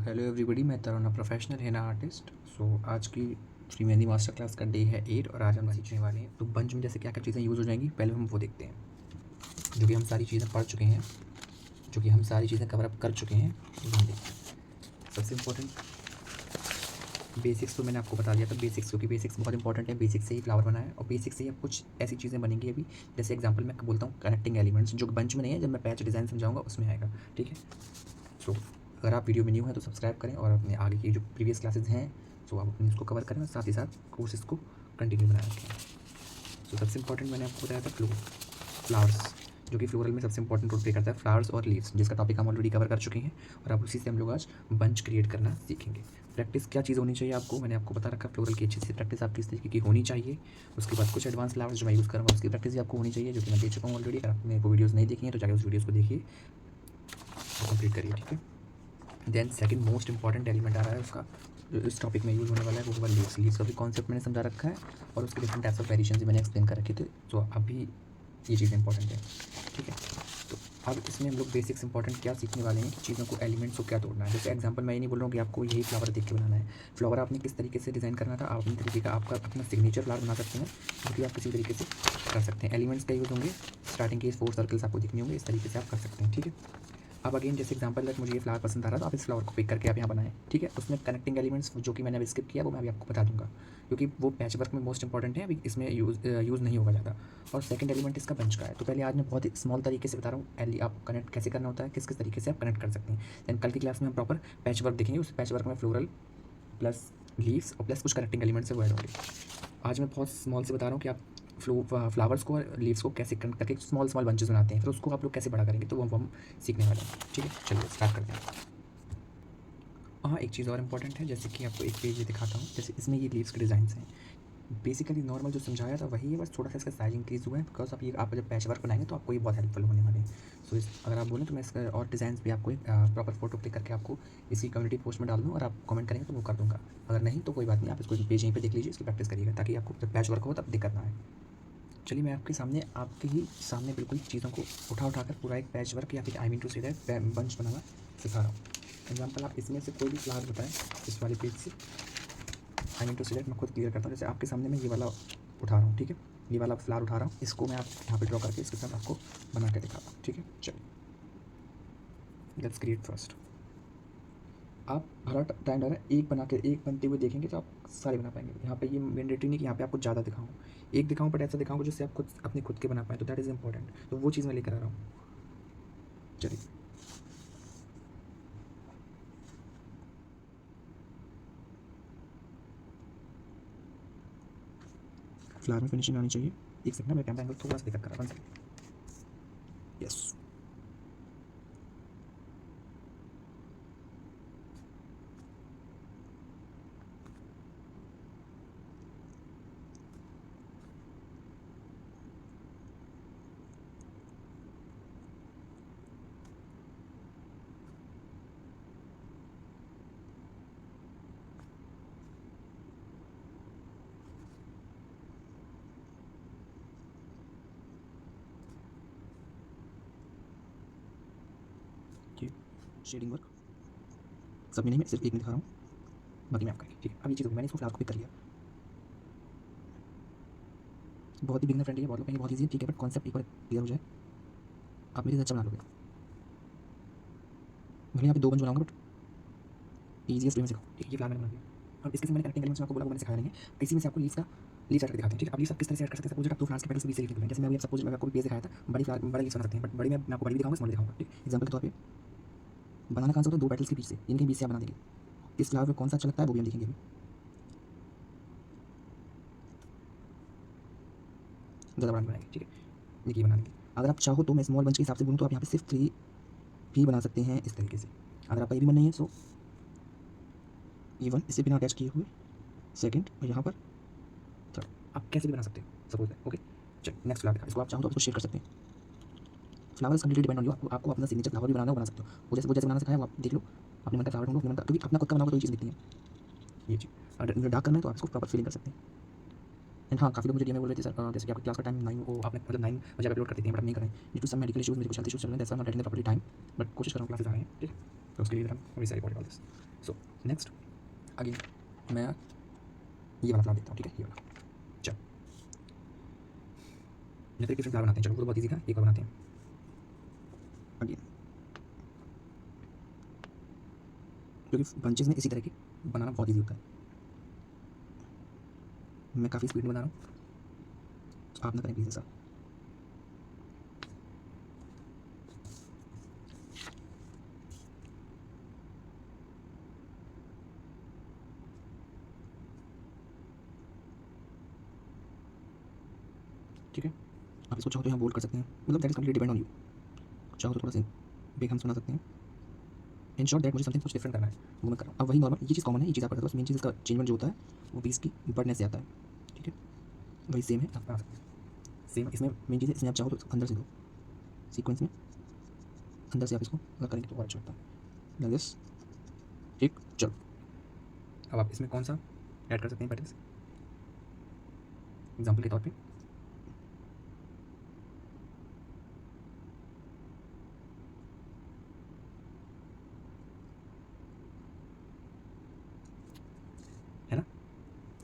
Hello everybody, मैं तरुण professional हेना artist. आज की फ्री मेहंदी मास्टर क्लास का डे है 8 और आज हम सीखने वाले हैं। तो बंच में जैसे क्या क्या चीज़ें यूज़ हो जाएंगी पहले हम वो देखते हैं, जो कि हम सारी चीज़ें पढ़ चुके हैं, जो कि हम सारी चीज़ें कवर अप कर चुके हैं। तो हम देखते हैं सबसे इम्पोर्टेंट बेसिक्स। तो मैंने आपको बता दिया था बेसिक्स, क्योंकि बेसिक्स बहुत इंपॉर्टेंट है। बेसिक्स से ही फ्लावर बना है और बेसिक्स से ही अब कुछ ऐसी चीज़ें बनेंगी अभी। जैसे एग्जाम्पल मैं बोलता हूँ कनेक्टिंग एलिमेंट्स, जो बंच में नहीं है, जब मैं पैच डिज़ाइन समझाऊंगा उसमें आएगा। ठीक है, सो अगर आप वीडियो में न्यू हैं तो सब्सक्राइब करें और अपने आगे की जो प्रीवियस क्लासेस हैं सो आप अपने इसको कवर करें और साथ ही साथ कोर्सेज को कंटिन्यू बनाए रखें। सो सबसे इंपॉर्टेंट मैंने आपको बताया था फ्लावर्स, जो कि फ्लोरल में सबसे इंपॉर्टेंट रोल प्ले करता है, फ्लावर्स और लीव्स, जिसका टॉपिक हम ऑलरेडी कवर कर चुके हैं। और अब उसी से हम लोग आज बंच क्रिएट करना सीखेंगे। प्रैक्टिस क्या चीज़ होनी चाहिए आपको, मैंने आपको बता रखा है। फ्लोरल की अच्छी से प्रैक्टिस आपकी इस तरीके की होनी चाहिए। उसके बाद कुछ एडवांस फ्लावर्स जो मैं यूज़ करूँगा उसकी प्रैक्टिस भी आपको होनी चाहिए, जो कि मैं दे चुका हूँ ऑलरेडी। अगर आपने वो वीडियोज़ नहीं देखी हैं तो जाकर उस वीडियोज़ को देखिए और कंप्लीट करिए। ठीक है, then second most important element आ रहा है उसका, जो इस टॉपिक में यूज़ होने वाला है, वो होगा लीव्स। लीव्स का भी कॉन्सेप्ट मैंने समझा रखा है और उसके डिफरेंट टाइप्स ऑफ वेरिएशन भी मैंने एक्सप्लेन कर रखे थे। तो अभी ये चीज़ इंपॉर्टेंट है। ठीक है, तो अब इसमें हम लोग बेसिक्स इंपॉर्टेंट क्या सीखने वाले हैं, चीज़ों को, एलिमेंट्स को क्या तोड़ना है। जैसे एग्जांपल मैं ये नहीं बोल रहा हूँ कि आपको यही फ्लावर देख के बनाना है। फ्लावर आपने किस तरीके से डिज़ाइन करना था, आप अपने तरीके का आपका अपना सिग्नेचर फ्लावर बना सकते हैं, जो कि आप किसी तरीके से कर सकते हैं। एलिमेंट्स का यूज़ होंगे, स्टार्टिंग के 4 सर्कल्स आपको दिखने होंगे, इस तरीके से आप कर सकते हैं। ठीक है, अब अगेन जैसे एग्जांपल है, मुझे ये फ्लावर पसंद आ रहा था, आप इस फ्लावर को पिक करके आप यहाँ बनाएं। ठीक है, उसमें कनेक्टिंग एलिमेंट्स जो कि मैंने अभी स्किप किया वो मैं अभी आपको बता दूंगा, क्योंकि वो पैच वर्क में मोस्ट इंपॉर्टेंट है, अभी इसमें यूज़ नहीं होगा ज़्यादा। और सेकंड एलिमेंट इसका बंच का है। तो पहले आज मैं बहुत ही स्मॉल तरीके से बता रहा हूँ आप कनेक्ट कैसे करना होता है, किस किस तरीके से आप कनेक्ट कर सकते हैं। दैन कल की क्लास में हम प्रॉपर पैच वर्क देखेंगे, उस पैच वर्क में फ्लोरल प्लस लीव्स और प्लस कुछ कनेक्टिंग एलिमेंट्स से वो ऐड होंगे। आज मैं बहुत स्मॉल से बता रहा हूँ कि आप फ्लावर्स को और लीव्स को कैसे कनेक्ट करके स्मॉल स्मॉल बंचेस बनाते हैं, फिर उसको आप लोग कैसे बड़ा करेंगे, तो वो हम सीखने वाले हैं। ठीक है, चलिए स्टार्ट करते हैं। हाँ, एक चीज़ और इम्पॉर्टेंट है, जैसे कि आपको एक पेज ये दिखाता हूँ। जैसे इसमें ये लीव्स के डिज़ाइंस हैं, बेसिकली नॉर्मल जो समझाया था वही है, बस थोड़ा सा इसका साइज इंक्रीज़ हुआ है, बिकॉज आप जब पैच वर्क बनाएंगे तो आपको ये बहुत हेल्पफुल होने वाले हैं। सो इस अगर आप बोलें तो मैं इसका और डिज़ाइन भी आपको एक प्रॉपर फोटो क्लिक करके आपको इसकी कम्युनिटी पोस्ट में डाल दूँ और आप कमेंट करेंगे तो वो कर दूँगा। अगर नहीं तो कोई बात नहीं, आप इसको पेज यहीं पे देख लीजिए, इसकी प्रैक्टिस करिएगा, ताकि आपको जब पैच वर्क हो तब दिक्कत ना आए। चलिए मैं आपके ही सामने बिल्कुल चीज़ों को उठा कर पूरा एक पैच वर्क, या फिर I mean to say that bunch बनाना सिखा रहा हूँ। एग्जाम्पल, आप इसमें से कोई भी फ्लावर बताएं इस वाले पेज से। I mean to say that मैं खुद क्लियर करता हूँ। जैसे आपके सामने मैं ये वाला उठा रहा हूँ, ठीक है, ये वाला फ्लावर उठा रहा हूँ, इसको मैं आप यहाँ पे ड्रॉ करके इसके साथ आपको बना के दिखाता हूँ। ठीक है, चलिए लेट्स क्रिएट फर्स्ट। आप हर टाइम डाल एक बना के एक बनते हुए देखेंगे तो आप सारे बना पाएंगे। यहाँ पे ये मैंडेटरी नहीं कि यहाँ पे आपको ज़्यादा दिखाऊँ, एक दिखाऊँ, बट ऐसा दिखाऊँ जिससे आप खुद के बना पाएँ, तो दैट इज़ इंपॉर्टेंट। तो वो चीज़ मैं लेकर आ रहा हूँ। चलिए फ्लावर में फिनिशिंग आनी चाहिए। एक सेकंड, मैं कैमरा एंगल थोड़ा सा दिक्कत कर रहा हूँ। यस, शेडिंग वर्क सब में नहीं, मैं सिर्फ एक में दिखा रहा हूँ, बाकी मैं आपका। ठीक है, अब ये चीज़ होगी, मैंने इसको फ्लावर को पिक कर लिया। बहुत ही बिगनर फ्रेंडली है, बहुत लोग कहेंगे बहुत ईजी है, ठीक है, बट कॉन्सेप्ट एक बार क्लियर हो जाए आप मेरे से अच्छा बना लोगे। भले यहाँ पे 2 बंच बनाऊंगा, बट ईजीएस्ट वे में सिखाओ। ठीक है, ये फ्लावर मैंने बना दिया। अब इसके से मैंने कनेक्टिंग एलिमेंट्स में आपको बोला वो मैंने सिखाया नहीं है, इसी में से आपको लीव्स ऐड करके दिखाते हैं। ठीक है, अब लीव्स आप किस तरह से ऐड कर सकते हैं। सपोज आप 2 फ्लावर्स के पेटल्स के बीच से लीफ निकलें, जैसे मैं अभी सपोज मैं आपको पेज दिखाया था, बड़े लीव्स बना सकते हैं, बट बड़ी मैं आपको बड़ी दिखाऊंगा, स्मॉल दिखाऊंगा। ठीक, एग्जाम्पल के तौर पर बनाना कहाँ से होता है, 2 पेटल्स के बीच से, इनके बीच से आप बना देंगे। किस फ्लावर में कौन सा अच्छा लगता है वो भी हम देखेंगे अभी। ज़्यादा बड़ा नहीं बनाएंगे। ठीक है, देखिए बना देंगे। अगर आप चाहो तो मैं स्मॉल बंच के हिसाब से बोलूँ तो आप यहाँ पे सिर्फ 3 भी बना सकते हैं इस तरीके से। अगर आपका ये भी मन नहीं है सो ये 1 इससे बिना अटैच किए हुए, सेकंड, और यहाँ पर थर्ड, आप कैसे भी बना सकते हैं सपोज है। ओके, चलिए नेक्स्ट फ्लावर दिखा, इसको आप चाहो तो इसको शेयर कर सकते हैं। Flowers completely depend on you, आपको अपना सिग्नेचर फ्लावर भी बनाना हो बना सकते हो। वो जैसे बनाना सिखाया वो आप देख लो, अपने मन का फ्लावर ढूंढो, अपने मन का, क्योंकि अपना खुद का बनाओगे तो ये चीज़ दिखती है। ये चीज़ अगर डार्क करना है तो आप इसको प्रॉपर फिलिंग कर सकते हैं। एंड हाँ, काफ़ी लोग मुझे डीएम में बोल रहे थे सर, जैसे कि आपकी क्लास का टाइम 9 को आपने मतलब 9 बजे अपलोड कर देते हैं, बट आप नहीं करें due to some medical issues, मेरे कुछ हेल्थ इश्यूज़ चल रहे हैं, that's why I am not getting the proper time, but कोशिश कर रहा हूँ, क्लासेस आ रहे हैं। ठीक है, तो उसके लिए हम reside all this. So next again मैं ये वाला फ्लावर देखता हूँ, ठीक है, ये वाला। चलो मैं तो डिफरेंट फ्लावर बनाते हैं, चलो वो तो बहुत ईजी था, एक और बनाते हैं अगेन, क्योंकि बंचेस में इसी तरह के बनाना बहुत ईजी होता है। मैं काफ़ी स्पीड में बना रहा हूँ, आप ना करें प्लीज़ ऐसा। ठीक है, आप इसको चाहो तो यहाँ बोल्ड कर सकते हैं, मतलब that is completely depend on you. चाहो तो थोड़ा सा बेग हम सुना सकते हैं। इन शॉर्ट दैट मुझे समथिंग कुछ डिफरेंट करना है, वो मैं कर रहा हूँ। अब वही नॉर्मल ये चीज़ कॉमन है, ये चीज़ आप करते हो, बस मेन चीज़ इसका चेंजमेंट जो होता है वो पीस की बर्डनेस से आता है, ठीक है, वही सेम है, आप बना सकते हैं सेम। इसमें मेन चीज़ है, इसमें आप चाहो तो अंदर से दो सीक्वेंस में, अंदर से आप इसको अलग करेंगे तो और अच्छा होता है लाइक दिस, ठीक। चलो अब आप इसमें कौन सा ऐड कर सकते हैं पैटर्न, एग्जाम्पल के तौर पे है ना।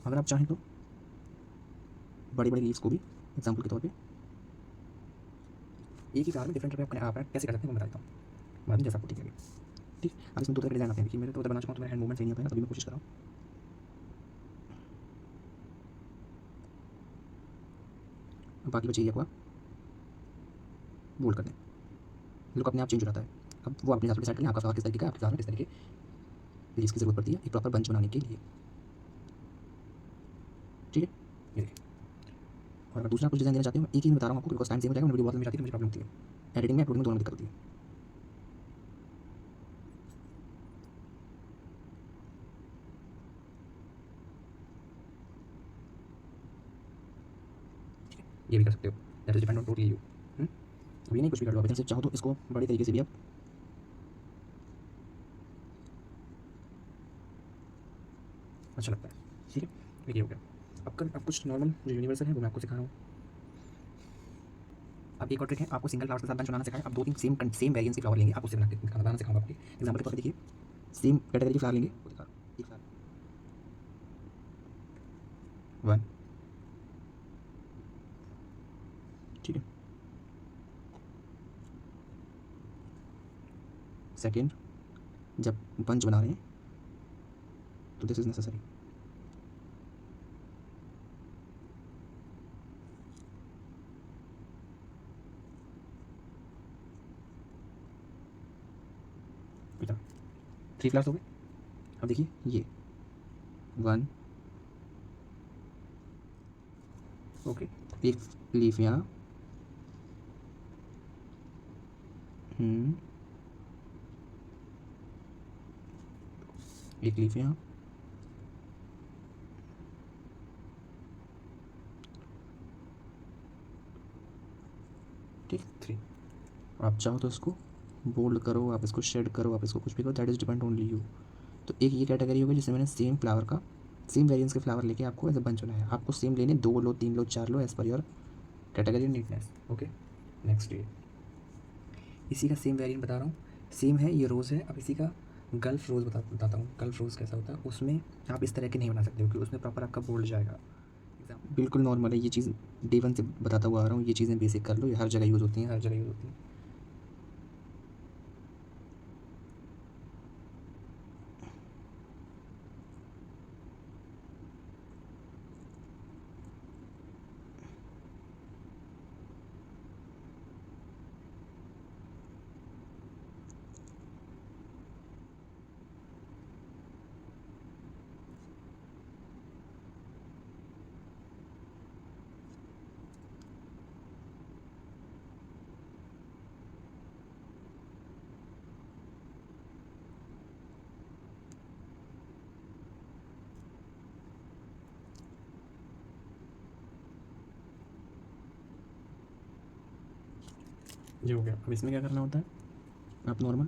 अगर आप चाहें तो बड़ी बड़ी लीव्स को भी एग्जाम्पल के तौर पे एक ही फ्लावर में डिफरेंट टाइप आप कैसे कर सकते हैं वो बताता हूँ बाद में, जैसा आपको ठीक लगे, ठीक। अब इसमें दो तरह के डिजाइन आते हैं, देखिए मेरे तो उधर बना चुका हूँ तो मेरा हैंड मूवमेंट सही नहीं हो पाएगा, तभी मैं कोशिश कर रहा हूँ। बाकी बचे ये आपका बोल्ड कर दें, लुक अपने आप चेंज हो जाता है। अब वो अपने हिसाब से डिसाइड करें आपका फ्लावर किस तरीके का है, आपके फ्लावर में किस तरीके लीव्स की जरूरत पड़ती है एक प्रॉपर बंच बनाने के लिए, ठीक है, ये देखिए। और अगर दूसरा कुछ डिजाइन देना चाहते हो, एक ही में बता रहा हूँ आपको, बिकॉज टाइम सेव हो जाएगा, वीडियो बहुत लंबी जाती है, मुझे प्रॉब्लम होती है एडिटिंग में, अपलोडिंग में दोनों में दिक्कत होती है। ये भी कर सकते हो, that is depend on totally you. अभी नहीं कुछ भी कर लो, अभी सिर्फ चाहो तो इसको बड़े तरीके से भी आप अच्छा लगता है, ठीक है, ये हो गया। अब कुछ नॉर्मल जो यूनिवर्सल है वो मैं आपको सिखा रहा हूँ। अब एक और ट्रिक है, आपको सिंगल फ्लावर्स के साथ बंच बनाना सिखाएं। आप दो तीन सेम वेरिएंट्स के फ्लावर लेंगे, आप उससे बनाना सिखाऊंगा आपके एग्जाम्पल के तौर पे। देखिए सेम कैटेगरी के फ्लावर लेंगे, वो दिखा रहा हूँ, एक फ्लावर वन, ठीक है, सेकेंड जब बंच बना रहे हैं तो दिस इज नेसेसरी, बेटा थ्री फ्लावर्स हो गए। अब देखिए ये वन, ओके, एक लीफ यहाँ, एक लीफ यहाँ, ठीक, थ्री। आप चाहो तो इसको बोल्ड करो, आप इसको शेड करो, आप इसको कुछ भी करो, that is depend only you. तो एक ये कैटेगरी होगी जिसमें मैंने सेम फ्लावर का सेम वेरिएंस के फ्लावर लेके आपको ऐसे बंच बनाया है। आपको सेम लेने, दो लो, तीन लो, चार लो, as per your category neatness, okay. Next ये इसी का सेम वेरिएंट बता रहा हूँ, सेम है, ये रोज़ है। अब इसी का गल्फ रोज़ बताता हूँ। गल्फ रोज़ कैसा होता है, उसमें आप इस तरह के नहीं बना सकते हो क्योंकि उसमें प्रॉपर आपका बोल्ड जाएगा। बिल्कुल नॉर्मल है ये चीज़, डे वन से बताता हुआ आ रहा हूँ, ये चीज़ें बेसिक कर लो, ये हर जगह यूज़ होती हैं, हर जगह यूज़ होती हैं। ये हो गया। अब इसमें क्या करना होता है, आप नॉर्मल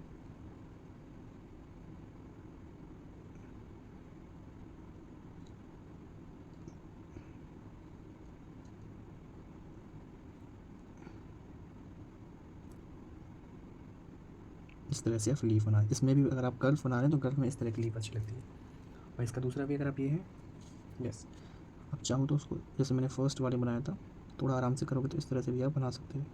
इस तरह से आप लीफ बना, इसमें भी अगर आप कर्व बना रहे हैं तो कर्व में इस तरह की लीफ अच्छी लगती है। और इसका दूसरा भी अगर आप ये है, यस, आप चाहो तो उसको जैसे मैंने फर्स्ट वाले बनाया था, थोड़ा आराम से करोगे तो इस तरह से भी आप बना सकते हो।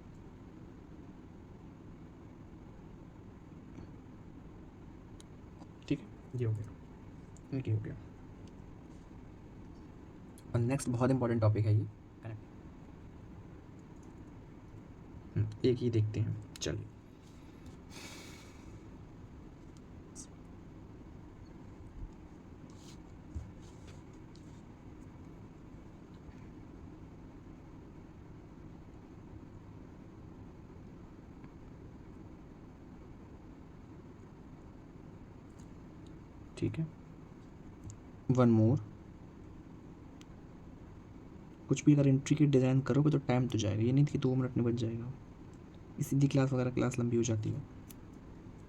ठीक है, ये हो गया, ये हो गया। और नेक्स्ट बहुत इंपॉर्टेंट टॉपिक है ये कनेक्ट। एक ही देखते हैं, चलिए। ठीक है, वन मोर। कुछ भी अगर इंट्रिकेट डिज़ाइन करोगे तो टाइम तो जाएगा, ये नहीं कि 2 मिनट में बच जाएगा, इसीलिए क्लास वगैरह क्लास लंबी हो जाती है।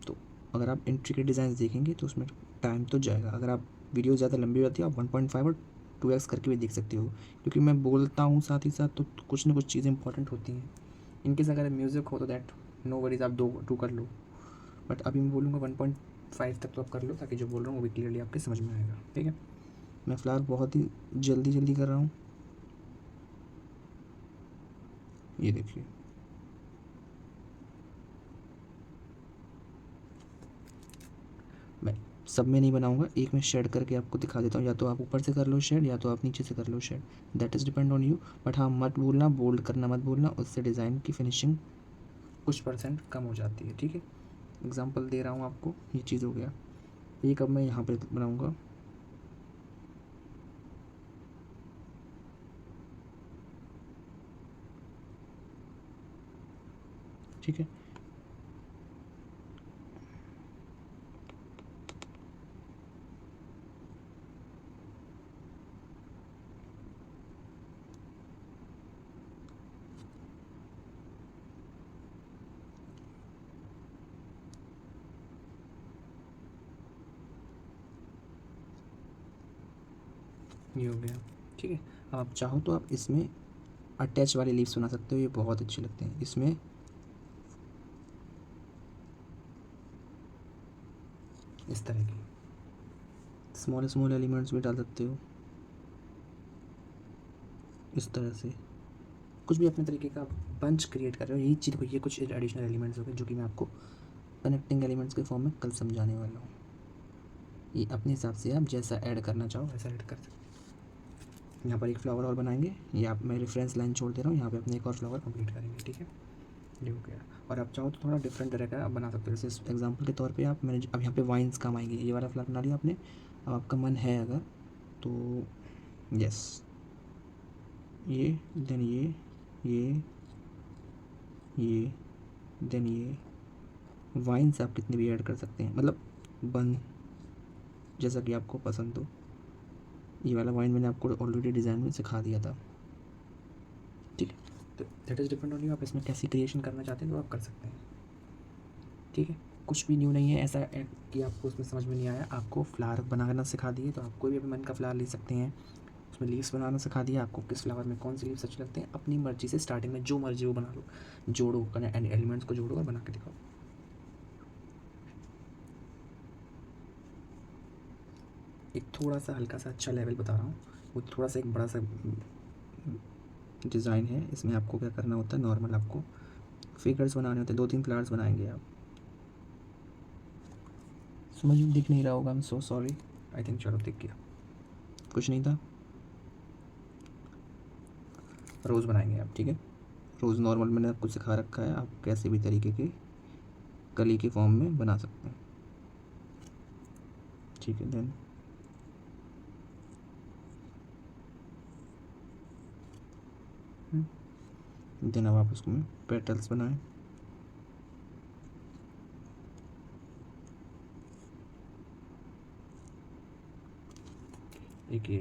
तो अगर आप इंट्रिकेट डिज़ाइन देखेंगे तो उसमें टाइम तो जाएगा। अगर आप वीडियो ज़्यादा लंबी हो जाती है, आप 1.5 और 2x करके भी देख सकते हो, क्योंकि मैं बोलता हूँ साथ ही साथ तो कुछ ना कुछ चीज़ें इंपॉर्टेंट होती हैं। इनकेस अगर म्यूज़िक हो तो दैट नो वरीज, आप 2 कर लो, बट अभी मैं बोलूँगा 1.5 तक तो आप कर लो, ताकि जो बोल रहा हूँ वो भी क्लियरली आपके समझ में आएगा। ठीक है, मैं फ़िलहाल बहुत ही जल्दी जल्दी कर रहा हूँ, ये देखिए। मैं सब में नहीं बनाऊंगा, एक में शेड करके आपको दिखा देता हूँ, या तो आप ऊपर से कर लो शेड या तो आप नीचे से कर लो shade, that is depend on you. But हाँ, मत भूलना, बोल्ड करना मत भूलना, उससे डिज़ाइन की फिनिशिंग कुछ परसेंट कम हो जाती है। ठीक है, एग्जांपल दे रहा हूँ आपको, ये चीज़ हो गया। एक अब मैं यहाँ पे बनाऊँगा, ठीक है। ये हो गया, ठीक है। अब आप चाहो तो आप इसमें अटैच वाले लीव्स बना सकते हो, ये बहुत अच्छे लगते हैं। इसमें इस तरह की स्मॉल स्मॉल एलिमेंट्स भी डाल सकते हो, इस तरह से कुछ भी अपने तरीके का बंच क्रिएट कर रहे हो। यही चीज़ को, ये कुछ एडिशनल एलिमेंट्स हो गए जो कि मैं आपको कनेक्टिंग एलिमेंट्स के फॉर्म में कल समझाने वाला हूँ। ये अपने हिसाब से आप जैसा ऐड करना चाहो वैसा ऐड कर सकते हो। यहाँ पर एक फ्लावर और बनाएंगे, ये आप, मैं रेफरेंस लाइन छोड़ दे रहा हूँ, यहाँ पे अपने एक और फ्लावर कंप्लीट करेंगे। ठीक है, ये हो गया। और आप चाहो तो थोड़ा डिफरेंट तरह का आप बना सकते हो, जैसे एग्जांपल के तौर पे आप, मैंने अब यहाँ पे वाइन्स काम आएंगे, ये वाला फ्लावर बना लिया आपने। अब आपका मन है अगर तो यस, ये देन ये देन ये वाइन्स आप कितने भी ऐड कर सकते हैं, मतलब बन जैसा कि आपको पसंद हो। ये वाला वाइन मैंने आपको ऑलरेडी डिज़ाइन में सिखा दिया था। ठीक है, तो that is depend on you, आप इसमें कैसी क्रिएशन करना चाहते हैं तो आप कर सकते हैं। ठीक है, कुछ भी न्यू नहीं है ऐसा कि आपको उसमें समझ में नहीं आया। आपको फ्लावर बनाना सिखा दिए, तो आप कोई भी अपने मन का फ्लावर ले सकते हैं। उसमें लीव्स बनाना सिखा दिया आपको, किस फ्लावर में कौन से लीव्स अच्छे लगते हैं, अपनी मर्जी से स्टार्टिंग में जो मर्जी वो बना लो, जोड़ो, एलिमेंट्स को जोड़ो और बना के दिखाओ। एक थोड़ा सा हल्का सा अच्छा लेवल बता रहा हूँ, वो थोड़ा सा एक बड़ा सा डिज़ाइन है। इसमें आपको क्या करना होता है, नॉर्मल आपको फिगर्स बनाने होते हैं, 2-3 फ्लावर्स बनाएंगे आप। समझ में दिख नहीं रहा होगा, I am so sorry. I think चलो दिख गया, कुछ नहीं था। रोज़ बनाएंगे आप, ठीक है। रोज़ नॉर्मल मैंने आपको सिखा रखा है, आप कैसे भी तरीके के कली के फॉर्म में बना सकते हैं। ठीक है, देन अब आप उसको में पेटल्स बनाएं। एक ये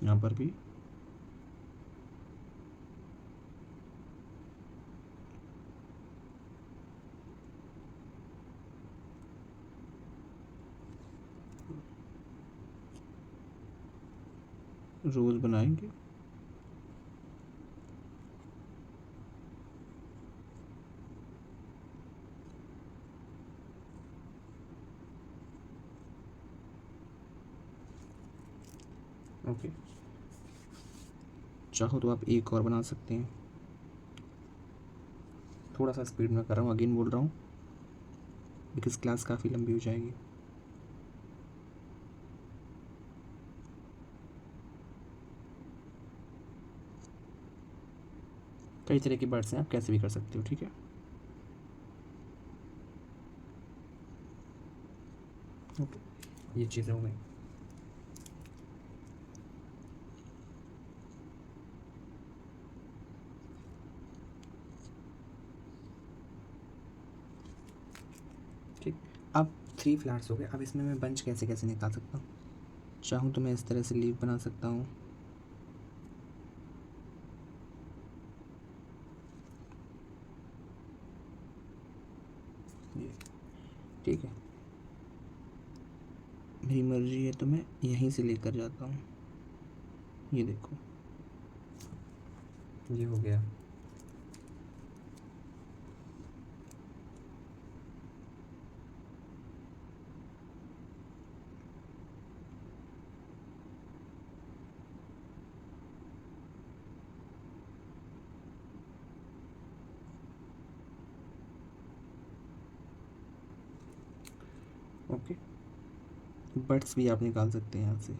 यहाँ पर भी रोज़ बनाएंगे। ओके, चाहो तो आप एक और बना सकते हैं। थोड़ा सा स्पीड में कर रहा हूँ, अगेन बोल रहा हूँ, बिकॉज क्लास काफ़ी लंबी हो जाएगी। कई तरह के बर्ड्स हैं, आप कैसे भी कर सकते हो, ठीक है। ओके, ये चीज़ें हो गई। ठीक, अब 3 फ्लावर्स हो गए। अब इसमें मैं बंच कैसे कैसे निकाल सकता हूँ। चाहूँ तो मैं इस तरह से लीफ बना सकता हूँ, ये, ठीक है। मेरी मर्जी है तो मैं यहीं से लेकर जाता हूँ, ये देखो, ये हो गया। ओके, बर्ड्स भी आप निकाल सकते हैं यहाँ से।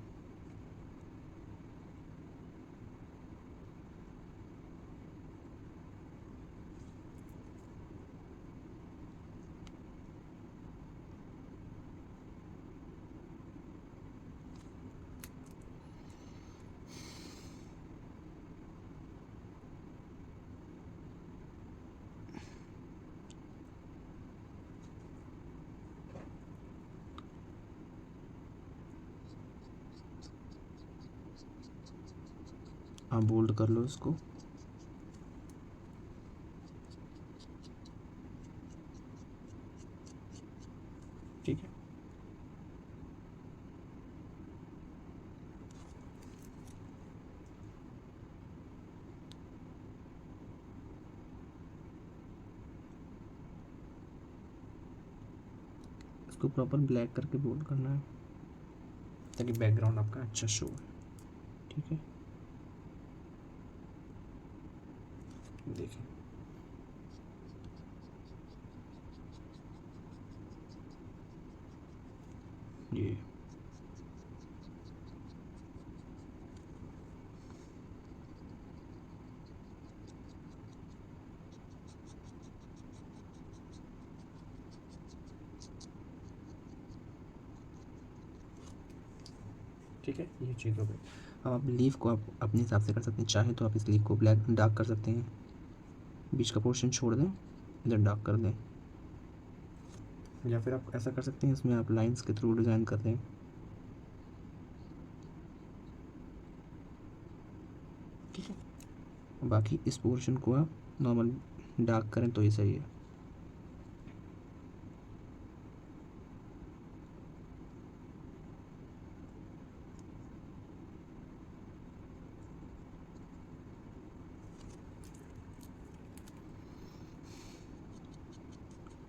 आप बोल्ड कर लो इसको, ठीक है। इसको प्रॉपर ब्लैक करके बोल्ड करना है ताकि बैकग्राउंड आपका अच्छा शो है, ठीक है। देखिए, ये ठीक है, ये चीज़ हो गई। अब आप लीफ को आप अपने हिसाब से कर सकते हैं, चाहे तो आप इस लीफ को ब्लैक डार्क कर सकते हैं, बीच का पोर्शन छोड़ दें, इधर डार्क कर दें, या फिर आप ऐसा कर सकते हैं इसमें आप लाइंस के थ्रू डिज़ाइन कर दें, ठीक है। बाकी इस पोर्शन को आप नॉर्मल डार्क करें तो ये सही है।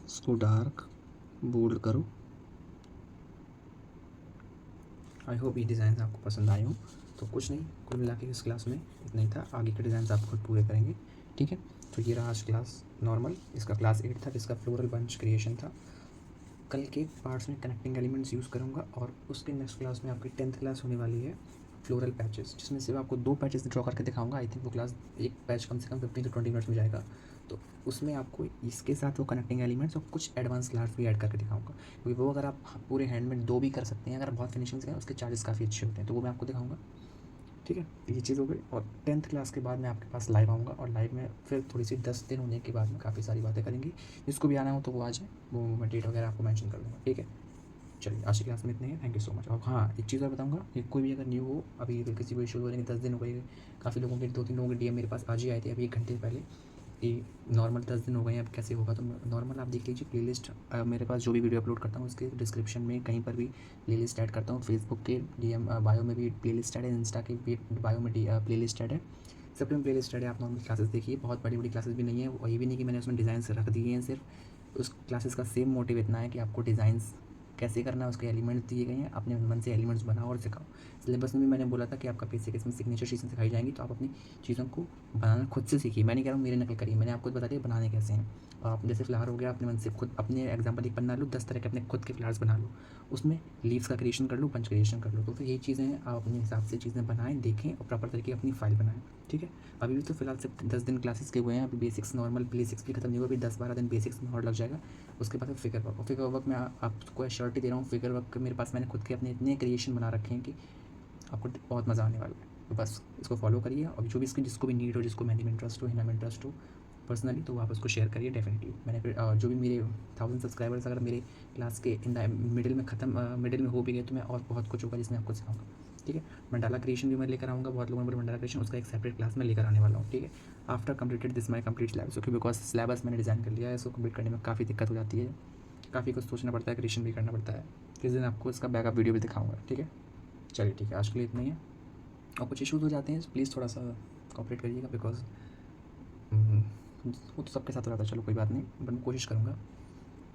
इसको डार्क बोल्ड करो। आई होप ये डिज़ाइन आपको पसंद आए हों। तो कुछ नहीं, कुल मिला के इस क्लास में इतना ही था, आगे के डिज़ाइन आप खुद पूरे करेंगे, ठीक है। तो ये रहा आज क्लास नॉर्मल, इसका क्लास 8 था जिसका फ्लोरल बंच क्रिएशन था। कल के पार्ट्स में कनेक्टिंग एलिमेंट्स यूज़ करूँगा, और उसके नेक्स्ट क्लास में आपकी 10th क्लास होने वाली है फ्लोरल पैचेस, जिसमें सिर्फ आपको 2 पैचेस ड्रॉ करके दिखाऊंगा। आई थिंक वो क्लास, एक पैच कम से कम 15 से 20 मिनट्स में जाएगा। तो उसमें आपको इसके साथ वो कनेक्टिंग एलिमेंट्स और कुछ एडवांस क्लास भी ऐड करके दिखाऊंगा, क्योंकि वो अगर आप पूरे हैंड में 2 भी कर सकते हैं, अगर बहुत फिनिशिंग से उसके चार्जेस काफ़ी अच्छे होते हैं, तो वो मैं आपको दिखाऊंगा, ठीक है। ये चीज़ हो गई। और 10th क्लास के बाद मैं आपके पास लाइव आऊँगा, और लाइव में फिर थोड़ी सी 10 दिन होने के बाद में काफ़ी सारी बातें करेंगी। जिसको भी आना हो तो वो आ जाए, वो मैं डेट वगैरह आपको मेंशन कर दूँगा, ठीक है। चलिए, आज की क्लास में इतने हैं, थैंक यू सो मच। और हाँ, एक चीज़ और बताऊँगा कि कोई भी अगर न्यू हो, अभी अगर किसी को इशू हो रही है, 10 दिन हो गए, काफ़ी लोगों के 2-3 लोगों के डीएम मेरे पास आज ही आए थे अभी 1 घंटे पहले कि नॉर्मल 10 दिन हो गए हैं, अब कैसे होगा। तो नॉर्मल आप देख लीजिए प्लेलिस्ट, मेरे पास जो भी वीडियो अपलोड करता हूँ उसके डिस्क्रिप्शन में कहीं पर भी प्लेलिस्ट ऐड करता हूँ। फेसबुक के डीएम बायो में भी प्लेलिस्ट ऐड है, इंस्टा के भी बायो में प्लेलिस्ट ऐड है, सब में प्लेलिस्ट ऐड है। आप नॉर्मल क्लासेस देखिए, बहुत बड़ी बड़ी क्लासेस भी नहीं है, ये भी नहीं कि मैंने उसमें डिज़ाइन रख दिए हैं, सिर्फ उस क्लासेस का सेम मोटिव इतना है कि आपको डिज़ाइंस कैसे करना है उसके एलिमेंट्स दिए गए हैं, अपने मन से एलिमेंट्स बनाओ और सिखाओ। सिलेबस में भी मैंने बोला था कि आपका बेसिक इसमें सिग्नेचर चीज़ें सिखाई जाएंगी, तो आप अपनी चीज़ों को बनाना खुद से सीखिए। मैं नहीं कह रहा हूँ मेरी नकल करिए, मैंने आपको बता दिया बनाने कैसे हैं। आप जैसे फ्लावर हो गया, अपने मन से खुद अपने एग्जाम्पल एक बना लो, 10 तरह के अपने खुद के फ्लावर्स बना लो, उसमें लीव्स का क्रिएशन कर लो, पंच क्रिएशन कर लो। तो फिर यही चीज़ें हैं, आप अपने हिसाब से चीज़ें बनाएं, देखें और प्रॉपर तरीके अपनी फाइल बनाएं। ठीक है, अभी भी तो फिलहाल सिर्फ 10 दिन क्लासेस के हुए हैं, अभी बेसिक्स नॉर्मल बेसिक्स भी खत्म नहीं हुआ, अभी 10-12 दिन बेसिक्स में और लग जाएगा। उसके बाद फिगर वर्क, और फिगर वर्क में आपको एश्योरिटी दे रहा हूँ, फिगर वर्क मेरे पास मैंने खुद के अपने इतने क्रिएशन बना रखे हैं कि आपको बहुत मज़ा आने वाला है। तो बस इसको फॉलो करिए, और जो भी इसकी जिसको भी नीड हो, जिसको मेहंदी में इंटरेस्ट हो, हिना में इंटरेस्ट हो पर्सनली, तो आप उसको शेयर करिए डेफिनेटली। मैंने फिर जो भी मेरे 1000 सब्सक्राइबर्स अगर मेरे क्लास के इन द मिडिल में हो भी गए, तो मैं और बहुत कुछ होगा जिसमें आपको सिखाऊंगा। ठीक है, मंडाला क्रिएशन भी मैं लेकर आऊँगा, बहुत लोगों ने बोला मंडाला क्रिएशन, उसका एक सेपरेट क्लास में लेकर आने वाला हूँ। ठीक है, after completed this my complete syllabus, okay, because syllabus मैंने डिज़ाइन कर लिया है, इसको कंप्लीट करने में काफ़ी दिक्कत हो जाती है, काफ़ी कुछ सोचना पड़ता है, क्रिएशन भी करना पड़ता है। किस दिन आपको इसका बैकअप वीडियो भी दिखाऊंगा। ठीक है, चलिए ठीक है, आज के लिए इतना ही है, और कुछ इशूज़ हो जाते हैं प्लीज़ थोड़ा सा कॉपरेट करिएगा, बिकॉज वो तो सबके साथ हो रहा था, चलो कोई बात नहीं, बट मैं कोशिश करूँगा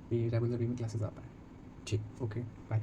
कि रेगुलर वे में क्लासेस आ पाएँ। ठीक, ओके, बाय।